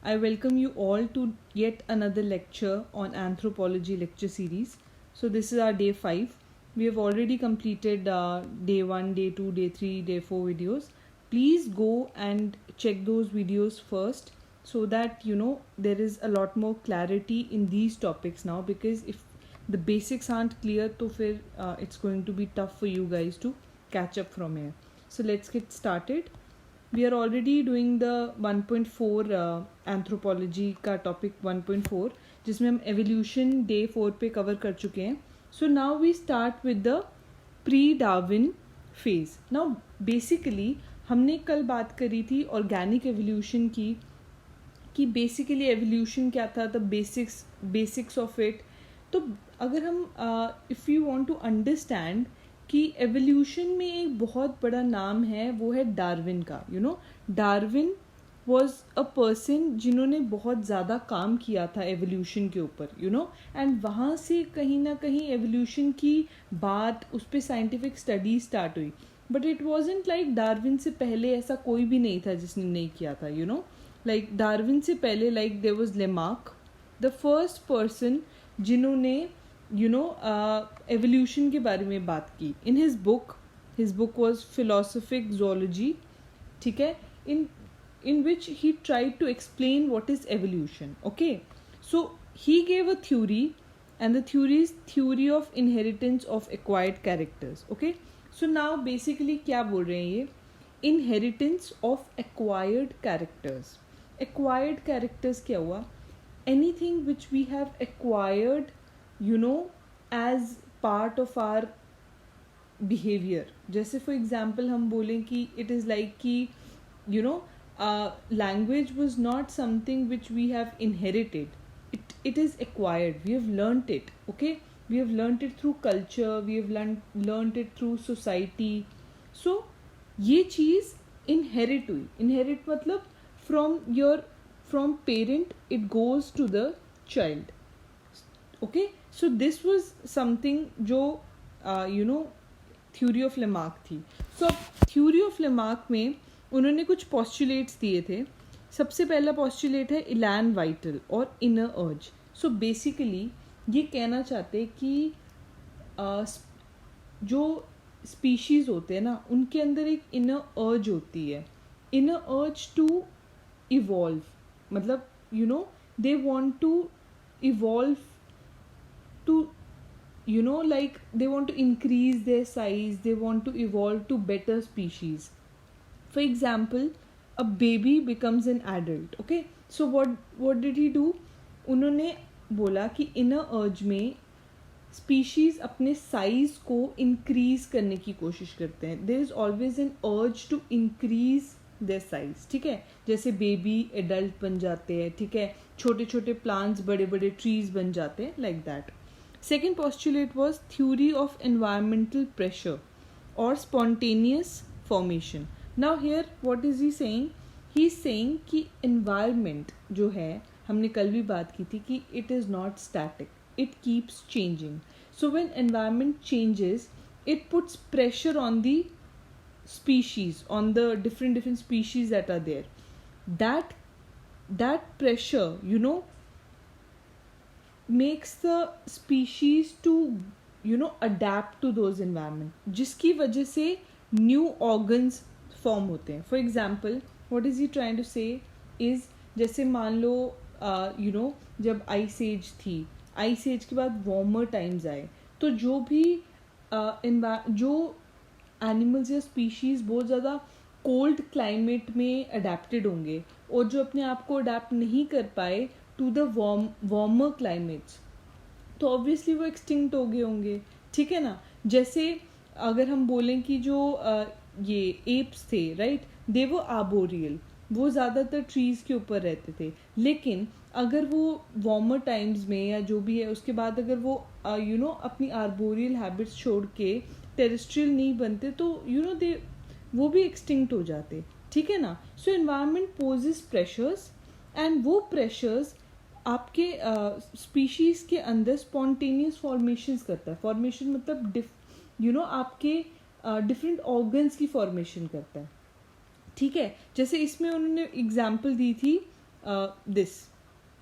I welcome you all to yet another lecture on anthropology lecture series. So this is our day 5. We have already completed day 1, day 2, day 3, day 4 videos. Please go and check those videos first so that there is a lot more clarity in these topics now, because if the basics aren't clear, तो फिर it's going to be tough for you guys to catch up from here. So let's get started. We are already doing the 1.4 anthropology का topic 1.4, जिसमें हम evolution day 4 पे cover कर चुके हैं. So now we start with the pre Darwin phase. Now basically हमने कल बात करी थी ऑर्गेनिक एवोल्यूशन की, कि बेसिकली एवोल्यूशन क्या था, द बेसिक्स ऑफ इट. तो अगर हम if you want to understand कि एवोल्यूशन में एक बहुत बड़ा नाम है, वो है डार्विन का. डार्विन वॉज अ पर्सन जिन्होंने बहुत ज़्यादा काम किया था एवोल्यूशन के ऊपर, एंड वहाँ से कहीं ना कहीं एवोल्यूशन की बात, उस पर साइंटिफिक स्टडी स्टार्ट हुई. But it wasn't like Darwin से पहले ऐसा कोई भी नहीं था जिसने नहीं किया था. लाइक डार्विन से पहले, like there was Lamarck, the first person जिन्होंने एवोल्यूशन के बारे में बात की. In his book was philosophic zoology, ठीक है, in which he tried to explain what is evolution. Okay, so he gave a theory, and the theory is theory of inheritance of acquired characters. Okay, so now basically क्या बोल रहे हैं ये, inheritance of acquired characters. Acquired characters क्या हुआ, anything which we have acquired as part of our behavior. जैसे for example हम बोलें कि it is like कि language was not something which we have inherited. It is acquired. We have learnt it. Okay, we have learnt it through culture. We have learnt it through society. So ये चीज़ inherit हुई. Inherit मतलब from parent it goes to the child. Okay, so this was something जो theory of Lamarck थी. सो theory of Lamarck में उन्होंने कुछ postulates दिए थे. सबसे पहला पॉस्टुलेट है इलैन वाइटल और इनर अर्ज. सो बेसिकली ये कहना चाहते कि जो स्पीशीज़ होते हैं ना, उनके अंदर एक इनर अर्ज होती है, इनर अर्ज टू इवॉल्व. मतलब they want to evolve to like they want to increase their size, they want to evolve to better species. For example, a baby becomes an adult. Okay, so what did he do, उन्होंने बोला कि inner urge में species अपने size को increase करने की कोशिश करते हैं. there is always an urge to increase their size. ठीक है, जैसे baby adult बन जाते हैं, ठीक है, छोटे छोटे plants बड़े बड़े trees बन जाते हैं, like that. Second postulate was theory of environmental pressure or spontaneous formation. Now here what is he saying? He is saying कि environment जो है, हमने कल भी बात की थी कि it is not static, it keeps changing. So when environment changes, it puts pressure on the species, on the different species that are there. That pressure makes the species to adapt to those environment, जिसकी वजह से new organs form होते हैं. For example, what is he trying to say is, जैसे मान लो जब ice age थी, ice age के बाद warmer times आए, तो जो भी जो animals या species बहुत ज़्यादा cold climate में adapted होंगे, और जो अपने आप को adapt नहीं कर पाए टू द वार्मर क्लाइमेट्स, तो ऑब्वियसली वो एक्सटिंक्ट हो गए होंगे. ठीक है ना. जैसे अगर हम बोलें कि जो ये एप्स थे, राइट, दे वो आर्बोरियल, वो ज़्यादातर ट्रीज़ के ऊपर रहते थे. लेकिन अगर वो वार्मर टाइम्स में या जो भी है, उसके बाद अगर वो अपनी आर्बोरियल हैबिट्स छोड़ के टेरेस्ट्रियल नहीं बनते, तो दे वो भी एक्सटिंक्ट हो जाते. ठीक है ना. सो एनवायरनमेंट पोजेस प्रेशर्स, एंड वो प्रेशर्स आपके स्पीशीज़ के अंदर स्पॉन्टेनियस फॉर्मेशंस करता है. फॉर्मेशन मतलब आपके डिफरेंट ऑर्गन्स की फॉर्मेशन करता है. ठीक है. जैसे इसमें उन्होंने एग्जांपल दी थी दिस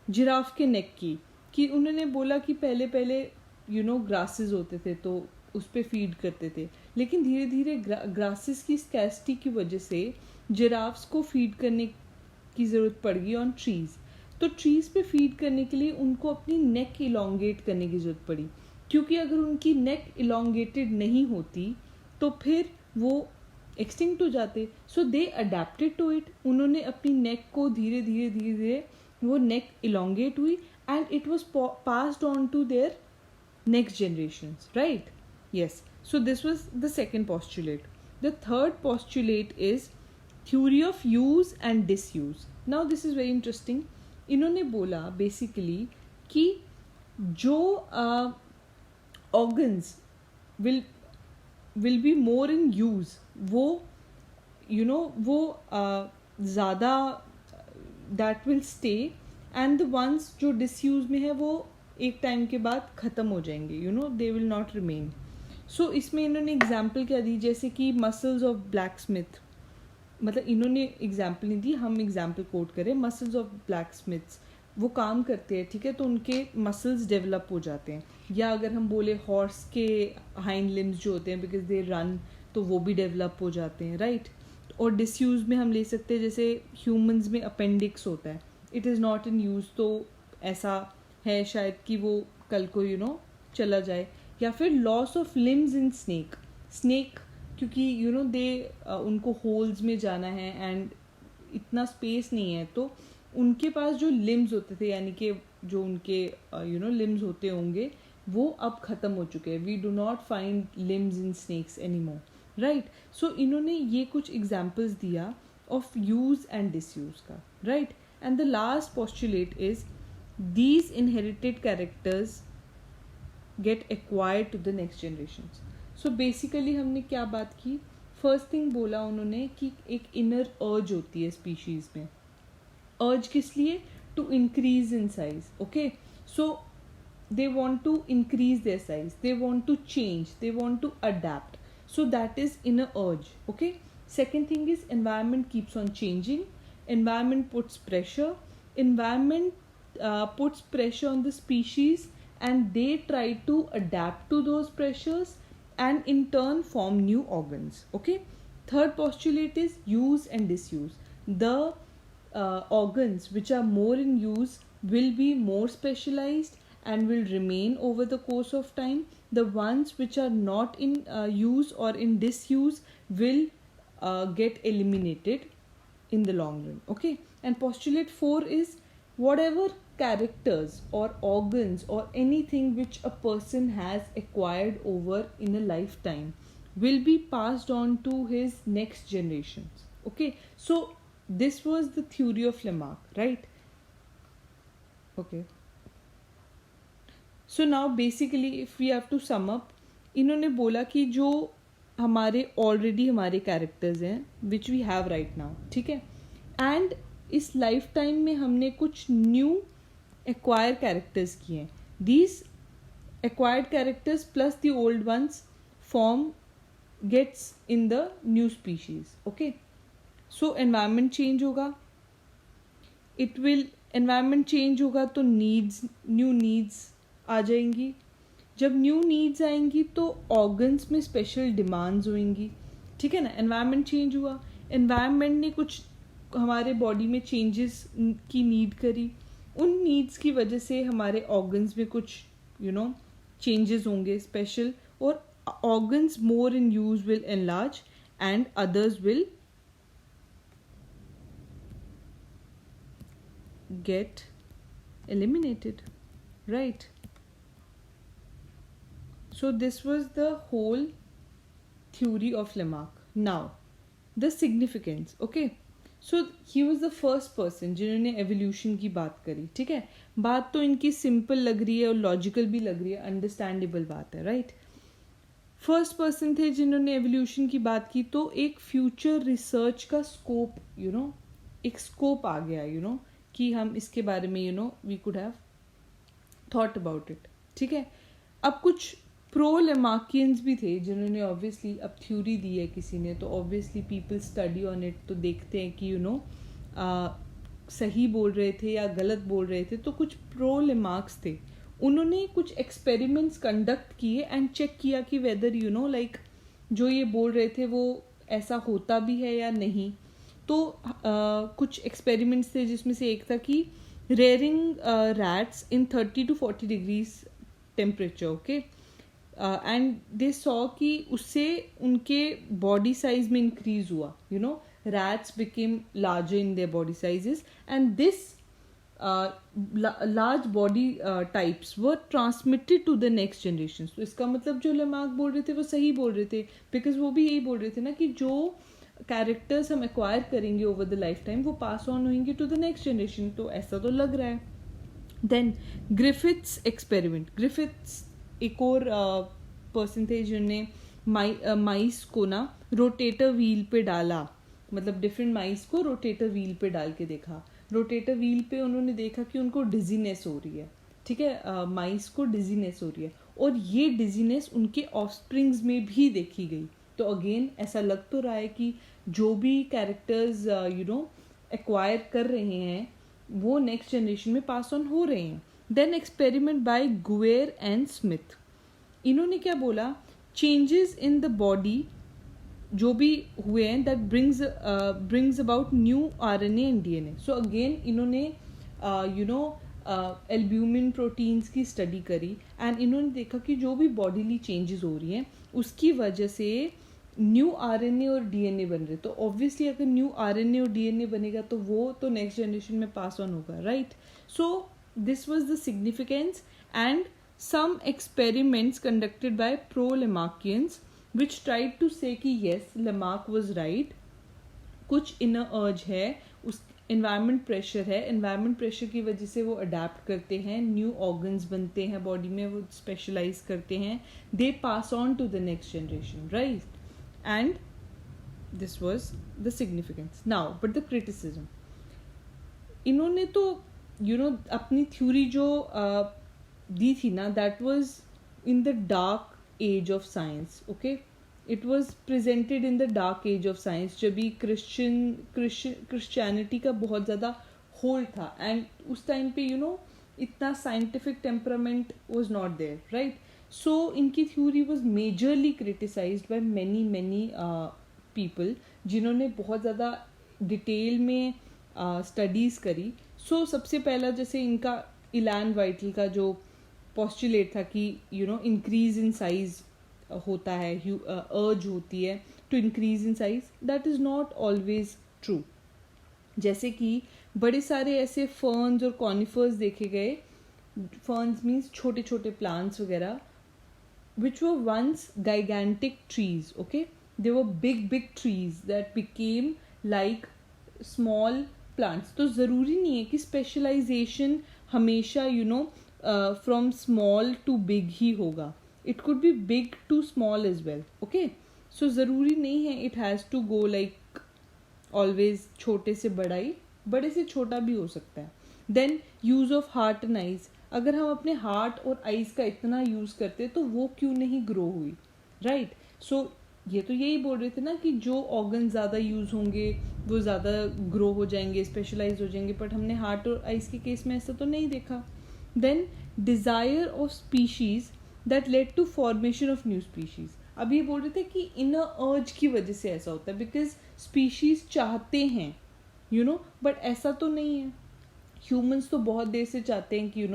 जिराफ के नेक की, कि उन्होंने बोला कि पहले पहले ग्रासेस होते थे तो उस पर फीड करते थे, लेकिन धीरे धीरे ग्रासेस की स्कैसिटी की वजह से जिराफ्स को फीड करने की ज़रूरत पड़ गई ऑन ट्रीज़। तो ट्रीज़ पे फीड करने के लिए उनको अपनी नेक इलोंगेट करने की ज़रूरत पड़ी, क्योंकि अगर उनकी नेक इलोंगेटेड नहीं होती तो फिर वो एक्सटिंक्ट हो जाते। So they adapted to it, उन्होंने अपनी नेक को धीरे धीरे धीरे धीरे वो नेक इलोंगेट हुई and it was passed on to their next generations, right? Yes, so this was the second postulate. The third postulate is theory of use and disuse. Now this is very interesting. इन्होंने बोला basically कि जो organs will be more in use, वो वो ज़्यादा that will stay, and the ones जो disuse में है वो एक टाइम के बाद ख़त्म हो जाएंगे, दे विल नॉट रिमेन। सो इसमें इन्होंने एग्जाम्पल क्या दी, जैसे कि मसल्स ऑफ ब्लैक स्मिथ, मतलब इन्होंने एग्जाम्पल नहीं दी, हम एग्जाम्पल कोट करें। मसल्स ऑफ ब्लैक स्मिथ्स वो काम करते हैं, ठीक है, तो उनके मसल्स डेवलप हो जाते हैं। या अगर हम बोले हॉर्स के हाइंड लिम्स जो होते हैं बिकॉज दे रन, तो वो भी डेवलप हो जाते हैं, राइट। और डिसयूज में हम ले सकते हैं, जैसे ह्यूमंस में अपेंडिक्स होता है, it is not in use, तो ऐसा है शायद कि वो कल को चला जाए। या फिर loss of limbs in snake, क्योंकि दे उनको होल्स में जाना है एंड इतना स्पेस नहीं है, तो उनके पास जो लिम्स होते थे, यानी कि जो उनके लिम्स होते होंगे, वो अब ख़त्म हो चुके हैं। We do not find limbs in snakes any more, right. So इन्होंने ये कुछ एग्जाम्पल्स दिया ऑफ यूज़ एंड डिसयूज़ का, right. And the last postulate is these inherited characters get acquired to the next generations. So basically हमने क्या बात की, first thing बोला उन्होंने कि एक इनर अर्ज होती है स्पीशीज में। अर्ज किस लिए? To increase in size, okay. So they want to increase their size, they want to change, they want to adapt, so that is inner urge, okay. Second thing is environment keeps on changing, environment puts pressure, environment puts pressure on the species and they try to adapt to those pressures and in turn form new organs, okay. Third postulate is use and disuse. The organs which are more in use will be more specialized and will remain over the course of time. The ones which are not in use or in disuse will get eliminated in the long run, okay. And postulate 4 is whatever characters or organs or anything which a person has acquired over in a lifetime will be passed on to his next generations, okay. So this was the theory of Lamarck, right? Okay, so now basically if we have to sum up, इन्होंने बोला कि जो हमारे already हमारे characters हैं which we have right now, ठीक है, and इस लाइफ टाइम में हमने कुछ न्यू एक्वायर कैरेक्टर्स किए हैं. These acquired characters plus the old ones form gets in the new species. Okay, so environment change होगा, इट विल एनवायरनमेंट चेंज होगा तो नीड्स, न्यू नीड्स आ जाएंगी. जब न्यू नीड्स आएंगी तो ऑर्गन्स में स्पेशल डिमांड्स होंगी, ठीक है ना. एनवायरनमेंट चेंज हुआ, एनवायरनमेंट ने कुछ हमारे बॉडी में चेंजेस की नीड करी, उन नीड्स की वजह से हमारे ऑर्गन्स में कुछ चेंजेस होंगे स्पेशल, और organs more in use will enlarge and others will get eliminated, right? So this was the whole theory of Lamarck. Now the significance, okay, so he was the first person जिन्होंने evolution की बात करी, ठीक है. बात तो इनकी simple लग रही है और logical भी लग रही है, understandable बात है, right? फर्स्ट पर्सन थे जिन्होंने एवोल्यूशन की बात की, तो एक फ्यूचर रिसर्च का स्कोप एक स्कोप आ गया कि हम इसके बारे में we could have thought about it, ठीक है. अब कुछ प्रो लेमार्कियंस भी थे जिन्होंने ऑब्वियसली अब थ्योरी दी है किसी ने, तो obviously people study on it, तो देखते हैं कि सही बोल रहे थे या गलत बोल रहे थे, तो कुछ प्रो लेमार्क्स थे, उन्होंने कुछ एक्सपेरिमेंट्स कंडक्ट किए एंड चेक किया कि वेदर लाइक जो ये बोल रहे थे वो ऐसा होता भी है या नहीं. तो कुछ एक्सपेरिमेंट्स थे जिसमें से एक था कि rearing rats in 30 to 40 degrees temperature, okay, and they saw कि उससे उनके बॉडी साइज में इंक्रीज हुआ. Rats became larger in their body sizes and this large body types were transmitted to the next generation. तो इसका मतलब जो Lamarck बोल रहे थे वो सही बोल रहे थे, बिकॉज वो भी यही बोल रहे थे ना कि जो कैरेक्टर्स हम एक्वायर करेंगे ओवर द लाइफ टाइम वो पास ऑन होंगे टू द नेक्स्ट जनरेशन. तो ऐसा तो लग रहा है. Then Griffiths experiment. ग्रिफिथ्स एक और पर्सन थे जिन्होंने माइस को ना रोटेटर व्हील पे डाला, मतलब डिफरेंट माइस को रोटेटर व्हील पे डाल के देखा. रोटेटर व्हील पे उन्होंने देखा कि उनको डिजीनेस हो रही है, ठीक है, माइस को डिजीनेस हो रही है, और ये डिजीनेस उनके ऑफस्प्रिंग्स में भी देखी गई. तो अगेन ऐसा लग तो रहा है कि जो भी कैरेक्टर्स एक्वायर कर रहे हैं वो नेक्स्ट जनरेशन में पास ऑन हो रहे हैं. Then experiment by Guyer and Smith. इन्होंने क्या बोला, चेंजेस इन द बॉडी जो भी हुए हैं that brings about new RNA and DNA. So again इन्होंने एल्ब्यूमिन प्रोटीन्स की स्टडी करी एंड इन्होंने देखा कि जो भी बॉडीली चेंजेस हो रही हैं उसकी वजह से न्यू RNA और DNA बन रहे. तो ऑब्वियसली अगर न्यू RNA और DNA बनेगा तो वो तो नेक्स्ट जनरेशन में पास ऑन होगा, right. So this was the significance and some experiments conducted by pro-Lamarckians which tried to say कि yes, Lamarck was right. कुछ inner urge है, उस environment pressure है, environment pressure की वजह से वो adapt करते हैं, new organs बनते हैं body में, वो specialize करते हैं, they pass on to the next generation, right? And this was the significance. Now, but the criticism. इन्होंने तो अपनी थ्योरी जो दी थी ना, that was in the dark age of science, okay. It was presented in the dark age of science, जब भी Christianity का बहुत ज़्यादा होल्ड था एंड उस टाइम पे इतना scientific temperament was not there, right. So इनकी theory was majorly criticized by many people जिन्होंने बहुत ज़्यादा डिटेल में स्टडीज़ करी. सो सबसे पहला जैसे इनका इलान वाइटल का जो पोस्टुलेट था कि इंक्रीज इन साइज होता है, अर्ज होती है to increase in size, that is not always true. जैसे कि बड़े सारे ऐसे फर्न्स और कॉनिफर्स देखे गए. फर्न्स मीन्स छोटे छोटे प्लांट्स वगैरह, which were once gigantic trees, okay. They were big trees that became like small plants. तो ज़रूरी नहीं है कि स्पेशलाइजेशन हमेशा फ्रॉम स्मॉल टू बिग ही होगा. It could be big to small as well, okay. So ज़रूरी नहीं है it has to go like always छोटे से बड़ा ही, बड़े से छोटा भी हो सकता है. Then use of heart and eyes. अगर हम अपने हार्ट और आइज का इतना यूज़ करते तो वो क्यों नहीं ग्रो हुई, राइट. सो ये तो यही बोल रहे थे ना कि जो ऑर्गन ज़्यादा यूज़ होंगे वो ज़्यादा ग्रो हो जाएंगे, स्पेशलाइज हो जाएंगे, बट हमने हार्ट और आइज के केस में ऐसा तो नहीं देखा. Then desire of species that led to formation of new species. अब ये बोल रहे थे कि इनर अर्ज की वजह से ऐसा होता है, बिकॉज स्पीशीज़ चाहते हैं बट ऐसा तो नहीं है. ह्यूमंस तो बहुत देर से चाहते हैं कि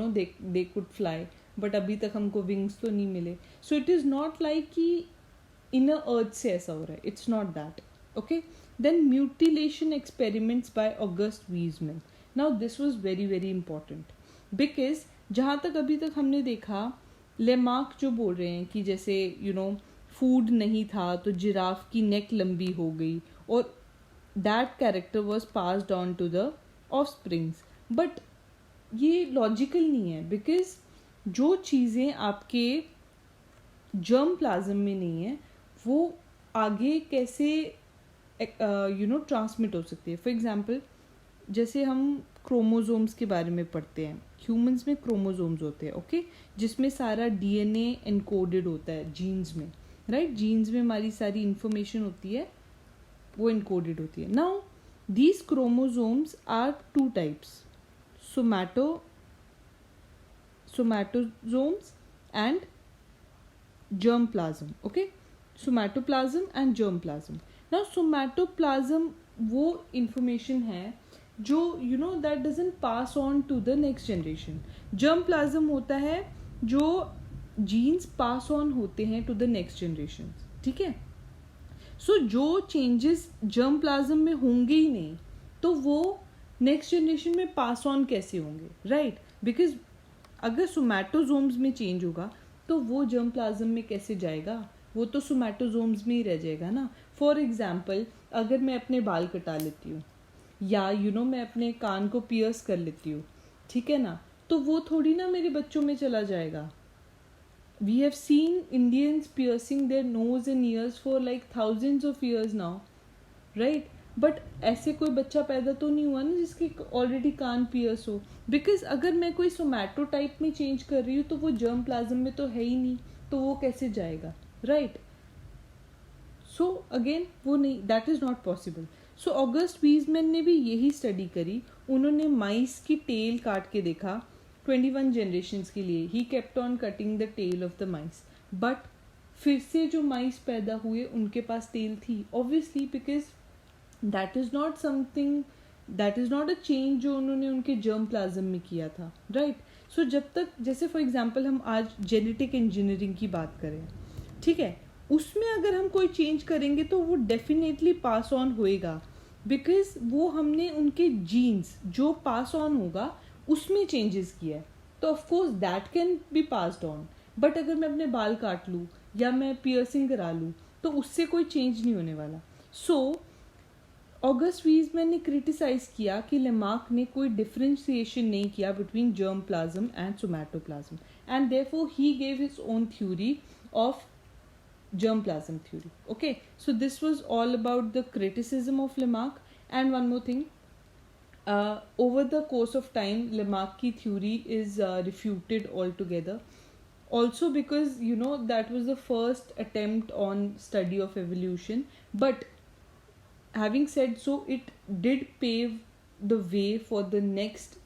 दे कुड फ्लाई, बट अभी तक हमको विंग्स तो नहीं मिले. So it is not like कि इनर अर्ज से ऐसा हो रहा है, it's not that, okay. Then mutilation experiments by August Weismann. Now this was very very important, because जहाँ तक अभी तक हमने देखा, लेमार्क जो बोल रहे हैं कि जैसे फूड नहीं था तो जिराफ की नेक लंबी हो गई और that character was passed on to the offsprings. But ये लॉजिकल नहीं है, बिकॉज जो चीज़ें आपके जर्म प्लाज्म में नहीं है वो आगे कैसे ट्रांसमिट हो सकती है. फॉर एग्जांपल जैसे हम क्रोमोसोम्स के बारे में पढ़ते हैं, ह्यूमंस में क्रोमोसोम्स होते हैं, ओके, जिसमें सारा DNA एनकोडेड होता है जीन्स में, राइट. जीन्स में हमारी सारी इंफॉर्मेशन होती है, वो एनकोडेड होती है. Now these chromosomes are two types, somatosomes and germplasm. Okay, somatoplasm and germplasm. Now somatoplasm वो information है जो that doesn't pass on to the next generation. germplasm होता है जो genes pass on होते हैं to the next generation. ठीक है, so जो changes germplasm में होंगे ही नहीं तो वो next generation में pass on कैसे होंगे, right? because अगर somatosomes में change होगा तो वो germplasm में कैसे जाएगा, वो तो somatosomes में ही रह जाएगा ना. फॉर एग्जाम्पल अगर मैं अपने बाल कटा लेती हूँ या मैं अपने कान को पियर्स कर लेती हूँ, ठीक है ना, तो वो थोड़ी ना मेरे बच्चों में चला जाएगा. We have seen Indians piercing their nose and ears for like thousands of years now, right? But ऐसे कोई बच्चा पैदा तो नहीं हुआ ना जिसके ऑलरेडी कान पियर्स हो. बिकॉज अगर मैं कोई सोमैटो टाइप में चेंज कर रही हूँ तो वो जर्म प्लाज्म में तो है ही नहीं, तो वो कैसे जाएगा, राइट? सो अगेन वो नहीं, that is not possible. So August Weismann ने भी यही स्टडी करी. उन्होंने माइस की टेल काट के देखा 21 जनरेशन्स के लिए. He kept on cutting the tail of the mice, but फिर से जो माइस पैदा हुए उनके पास टेल थी, obviously, because that is not something, that is not a change जो उन्होंने उनके जर्म प्लाज्म में किया था, राइट? सो जब तक, जैसे फॉर एग्जाम्पल हम आज जेनेटिक इंजीनियरिंग की बात करें, ठीक है, उसमें अगर हम कोई चेंज करेंगे तो वो डेफिनेटली पास ऑन होएगा, बिकॉज वो हमने उनके जीन्स जो पास ऑन होगा उसमें चेंजेस किया है, तो of course that can be passed on. But अगर मैं अपने बाल काट लूँ या मैं पियर्सिंग करा लूँ तो उससे कोई चेंज नहीं होने वाला. सो ऑगस्ट वीजमैन ने क्रिटिसाइज किया कि लेमार्क ने कोई डिफरेंशिएशन नहीं किया between germ plasm and somatoplasm, and therefore he gave his own theory of germplasm theory. Okay, so this was all about the criticism of Lamarck. And one more thing, over the course of time Lamarck ki theory is refuted altogether, also because that was the first attempt on study of evolution. But having said so, it did pave the way for the next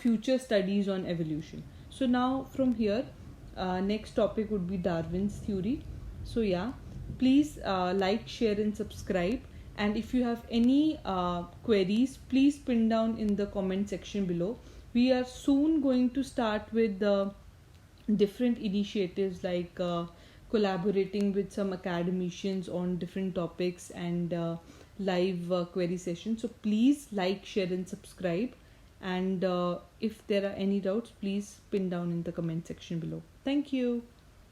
future studies on evolution. So now from here, next topic would be Darwin's theory. So yeah, please like, share and subscribe, and if you have any queries, please pin down in the comment section below. We are soon going to start with different initiatives like collaborating with some academicians on different topics and live query sessions. So please like, share and subscribe, and if there are any doubts, please pin down in the comment section below. Thank you.